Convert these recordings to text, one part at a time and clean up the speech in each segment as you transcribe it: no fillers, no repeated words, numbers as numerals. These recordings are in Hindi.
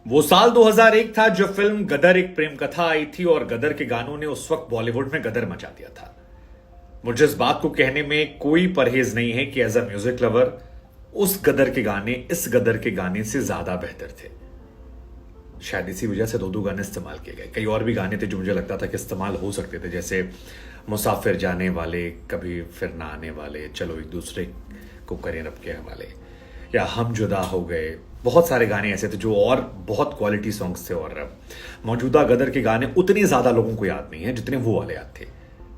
वो साल 2001 था जब फिल्म गदर एक प्रेम कथा आई थी और गदर के गानों ने उस वक्त बॉलीवुड में गदर मचा दिया था। मुझे इस बात को कहने में कोई परहेज नहीं है कि एज अ म्यूजिक लवर उस गदर के गाने इस गदर के गाने से ज्यादा बेहतर थे। शायद इसी वजह से दो गाने इस्तेमाल किए गए। कई और भी गाने थे जो मुझे लगता था कि इस्तेमाल हो सकते थे, जैसे मुसाफिर जाने वाले, कभी फिर ना आने वाले, चलो एक दूसरे को करें रब के हवाले, या हम जुदा हो गए। बहुत सारे गाने ऐसे थे जो और बहुत क्वालिटी सॉन्ग्स थे और मौजूदा गदर के गाने उतने ज्यादा लोगों को याद नहीं है जितने वो वाले याद थे।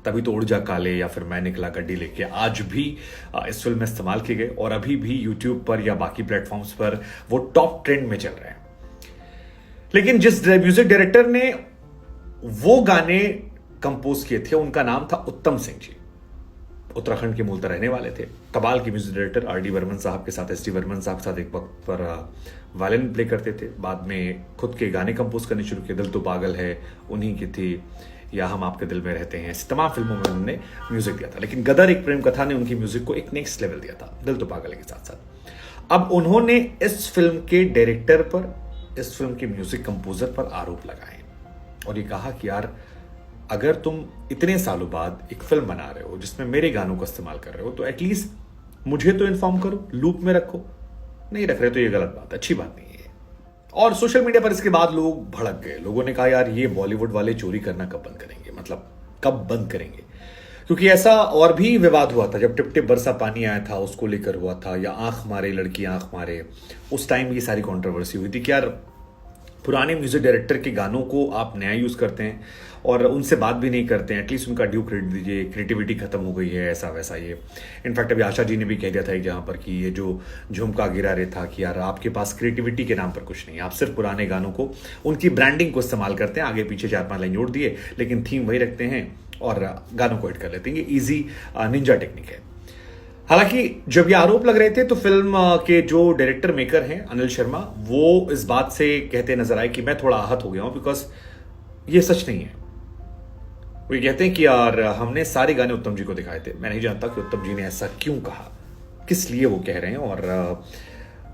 तभी तो उड़ जा काले या फिर मैं निकला गड्डी लेके आज भी इस फिल्म में इस्तेमाल किए गए और अभी भी यूट्यूब पर या बाकी प्लेटफॉर्म्स पर वो टॉप ट्रेंड में चल रहे हैं। लेकिन जिस म्यूजिक डायरेक्टर ने वो गाने कंपोज किए थे उनका नाम था उत्तम सिंह जी। उत्तराखंड के मूलतः रहने वाले थे। कबाल के म्यूजिक डायरेक्टर आर.डी. बर्मन साहब के साथ, एस.डी. बर्मन साहब के साथ एक वक्त पर वायलिन प्ले करते थे। बाद में खुद के गाने कंपोज करने शुरू किए। दिल तो पागल है उन्हीं की थी, या हम आपके दिल में रहते हैं, तमाम फिल्मों में उन्होंने म्यूजिक दिया था। लेकिन गदर एक प्रेम कथा ने उनकी म्यूजिक को एक नेक्स्ट लेवल दिया था, दिल तो पागल के साथ साथ। अब उन्होंने इस फिल्म के डायरेक्टर पर, इस फिल्म के म्यूजिक कंपोजर पर आरोप लगाए और ये कहा कि यार अगर तुम इतने सालों बाद एक फिल्म बना रहे हो जिसमें मेरे गानों का इस्तेमाल कर रहे हो तो एटलीस्ट मुझे तो इन्फॉर्म करो, लूप में रखो। नहीं रख रहे तो ये गलत बात, अच्छी बात नहीं है। और सोशल मीडिया पर इसके बाद लोग भड़क गए। लोगों ने कहा यार ये बॉलीवुड वाले चोरी करना कब बंद करेंगे, मतलब कब बंद करेंगे। क्योंकि ऐसा और भी विवाद हुआ था जब टिप टिप बरसा पानी आया था, उसको लेकर हुआ था, या आंख मारे लड़की आंख मारे, उस टाइम ये सारी कंट्रोवर्सी हुई थी कि यार पुराने म्यूजिक डायरेक्टर के गानों को आप नया यूज करते हैं और उनसे बात भी नहीं करते हैं, एटलीस्ट उनका ड्यू क्रेडिट दीजिए, क्रिएटिविटी खत्म हो गई है, ऐसा वैसा। ये इनफैक्ट अभी आशा जी ने भी कह दिया था एक जहां पर कि ये जो झुमका गिरा रहे था कि यार आपके पास क्रिएटिविटी के नाम पर कुछ नहीं, आप सिर्फ पुराने गानों को, उनकी ब्रांडिंग को इस्तेमाल करते हैं, आगे पीछे 4-5 लाइन जोड़ दिए लेकिन थीम वही रखते हैं और गानों को हिट कर लेते हैं। ये ईजी निंजा टेक्निक है। हालांकि जब ये आरोप लग रहे थे तो फिल्म के जो डायरेक्टर मेकर हैं अनिल शर्मा, वो इस बात से कहते नजर आए कि मैं थोड़ा आहत हो गया हूं बिकॉज ये सच नहीं है। वो ये कहते हैं कि यार हमने सारे गाने उत्तम जी को दिखाए थे, मैं नहीं जानता कि उत्तम जी ने ऐसा क्यों कहा, किस लिए वो कह रहे हैं। और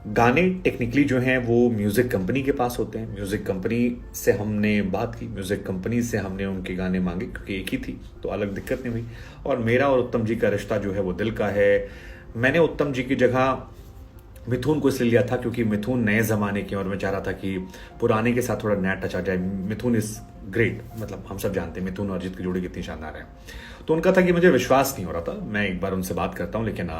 गाने टेक्निकली जो हैं वो म्यूजिक कंपनी के पास होते हैं। म्यूजिक कंपनी से हमने बात की, म्यूजिक कंपनी से हमने उनके गाने मांगे क्योंकि एक ही थी तो अलग दिक्कत नहीं हुई। और मेरा और उत्तम जी का रिश्ता जो है वो दिल का है। मैंने उत्तम जी की जगह मिथुन को इसलिए लिया था क्योंकि मिथुन नए जमाने के और मैं चाह रहा था कि पुराने के साथ थोड़ा नया टच आ जाए। मिथुन इज ग्रेट, मतलब हम सब जानते हैं मिथुन और अरिजीत की जोड़ी कितनी शानदार है। तो उनका था कि मुझे विश्वास नहीं हो रहा था, मैं एक बार उनसे बात करता हूं, लेकिन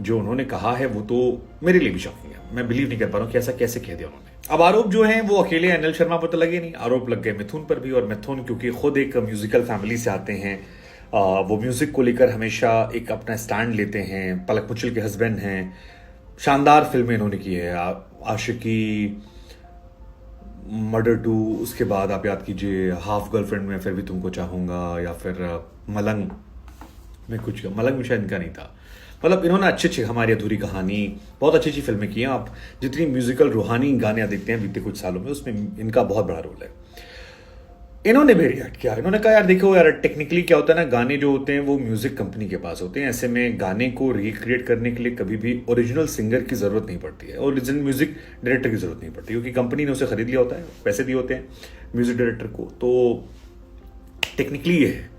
जो उन्होंने कहा है वो तो मेरे लिए भी शॉकिंग है। मैं बिलीव नहीं कर पा रहा हूं कि ऐसा कैसे कह दिया उन्होंने। अब आरोप जो हैं वो अकेले अनिल शर्मा पर तो लगे नहीं, आरोप लग गए मिथुन पर भी। और मिथुन क्योंकि खुद एक म्यूजिकल फैमिली से आते हैं, वो म्यूजिक को लेकर हमेशा एक अपना स्टैंड लेते हैं। पलक मुचल के हस्बैंड हैं, शानदार फिल्में इन्होंने की है, आशिकी, मर्डर 2, उसके बाद आप याद कीजिए हाफ गर्लफ्रेंड में फिर भी तुमको चाहूंगा, या फिर मलंग में कुछ, मलंग में शायद इनका नहीं था। मतलब इन्होंने अच्छे हमारी अधूरी कहानी, बहुत अच्छी फिल्में की हैं। आप जितनी म्यूजिकल रूहानी गाने देखते हैं बीते कुछ सालों में, उसमें इनका बहुत बड़ा रोल है। इन्होंने भी रिएक्ट किया, इन्होंने कहा यार देखो यार टेक्निकली क्या होता है ना, गाने जो होते हैं वो म्यूजिक कंपनी के पास होते हैं। ऐसे में गाने को रिक्रिएट करने के लिए कभी भी ओरिजिनल सिंगर की जरूरत नहीं पड़ती है, ओरिजिनल म्यूजिक डायरेक्टर की जरूरत नहीं पड़ती, क्योंकि कंपनी ने उसे खरीद लिया होता है, पैसे दिए होते हैं म्यूजिक डायरेक्टर को। तो टेक्निकली ये है।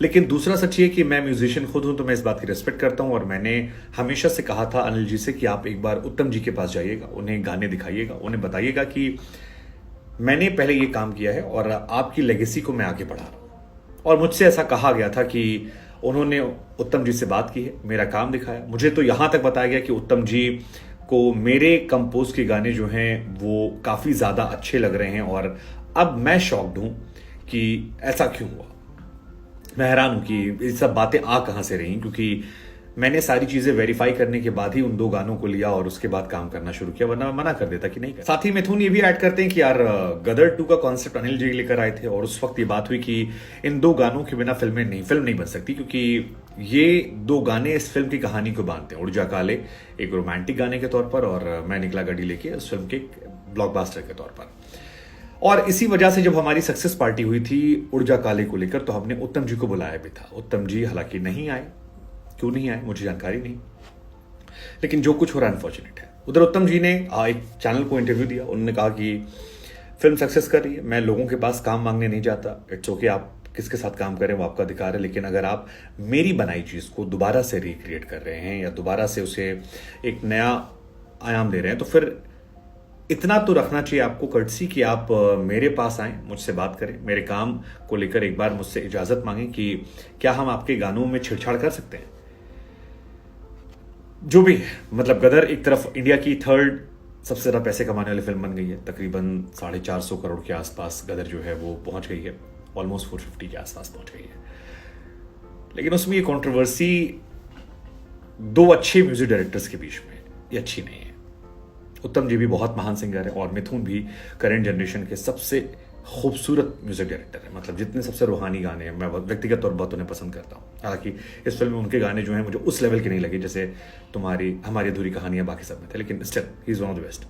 लेकिन दूसरा सच ये कि मैं म्यूजिशियन खुद हूं तो मैं इस बात की रिस्पेक्ट करता हूं। और मैंने हमेशा से कहा था अनिल जी से कि आप एक बार उत्तम जी के पास जाइएगा, उन्हें गाने दिखाइएगा, उन्हें बताइएगा कि मैंने पहले ये काम किया है और आपकी लेगेसी को मैं आगे बढ़ा रहा हूं। और मुझसे ऐसा कहा गया था कि उन्होंने उत्तम जी से बात की है, मेरा काम दिखाया। मुझे तो यहां तक बताया गया कि उत्तम जी को मेरे कंपोज के गाने जो हैं वो काफी ज्यादा अच्छे लग रहे हैं। और अब मैं शॉक्ड हूं कि ऐसा क्यों हुआ। मैं हैरान हूं कि ये सब बातें आ कहां से रही, क्योंकि मैंने सारी चीजें वेरीफाई करने के बाद ही उन 2 गानों को लिया और उसके बाद काम करना शुरू किया, वरना मैं मना कर देता कि नहीं कर। साथ ही मिथुन ये भी ऐड करते हैं कि यार गदर 2 का कॉन्सेप्ट अनिल जी लेकर आए थे और उस वक्त ये बात हुई कि इन 2 गानों के बिना फिल्म नहीं बन सकती, क्योंकि ये 2 गाने इस फिल्म की कहानी को बांधते हैं। उड़ जा काले एक रोमांटिक गाने के तौर पर और मैं निकला गड्डी लेके उस फिल्म के ब्लॉकबस्टर के तौर पर। और इसी वजह से जब हमारी सक्सेस पार्टी हुई थी उड़ जा काले को लेकर तो हमने उत्तम जी को बुलाया भी था। उत्तम जी हालांकि नहीं आए, क्यों नहीं आए मुझे जानकारी नहीं, लेकिन जो कुछ हो रहा है अनफॉर्चुनेट है। उधर उत्तम जी ने एक चैनल को इंटरव्यू दिया, उन्होंने कहा कि फिल्म सक्सेस कर रही है, मैं लोगों के पास काम मांगने नहीं जाता। इट्स ओके, आप किसके साथ काम करें वो आपका अधिकार है, लेकिन अगर आप मेरी बनाई चीज़ को दोबारा से रिक्रिएट कर रहे हैं या दोबारा से उसे एक नया आयाम दे रहे हैं, तो फिर इतना तो रखना चाहिए आपको कर्टसी कि आप मेरे पास आएं, मुझसे बात करें, मेरे काम को लेकर एक बार मुझसे इजाज़त मांगें कि क्या हम आपके गानों में छेड़छाड़ कर सकते हैं। जो भी है, मतलब गदर एक तरफ इंडिया की थर्ड सबसे ज़्यादा पैसे कमाने वाली फिल्म बन गई है, तकरीबन 450 करोड़ के आसपास गदर जो है वो पहुंच गई है, ऑलमोस्ट 450 के आसपास पहुंच गई है। लेकिन उसमें ये कंट्रोवर्सी दो अच्छे म्यूजिक डायरेक्टर्स के बीच में ये अच्छी नहीं है। उत्तम जी भी बहुत महान सिंगर है और मिथुन भी करंट जनरेशन के सबसे खूबसूरत म्यूजिक डायरेक्टर है। मतलब जितने सबसे रूहानी गाने हैं, मैं व्यक्तिगत तौर पर बहुत उन्हें पसंद करता हूँ। हालांकि इस फिल्म में उनके गाने जो हैं मुझे उस लेवल के नहीं लगे जैसे हमारी अधूरी कहानियां बाकी सब में थे, लेकिन still he is one of the best.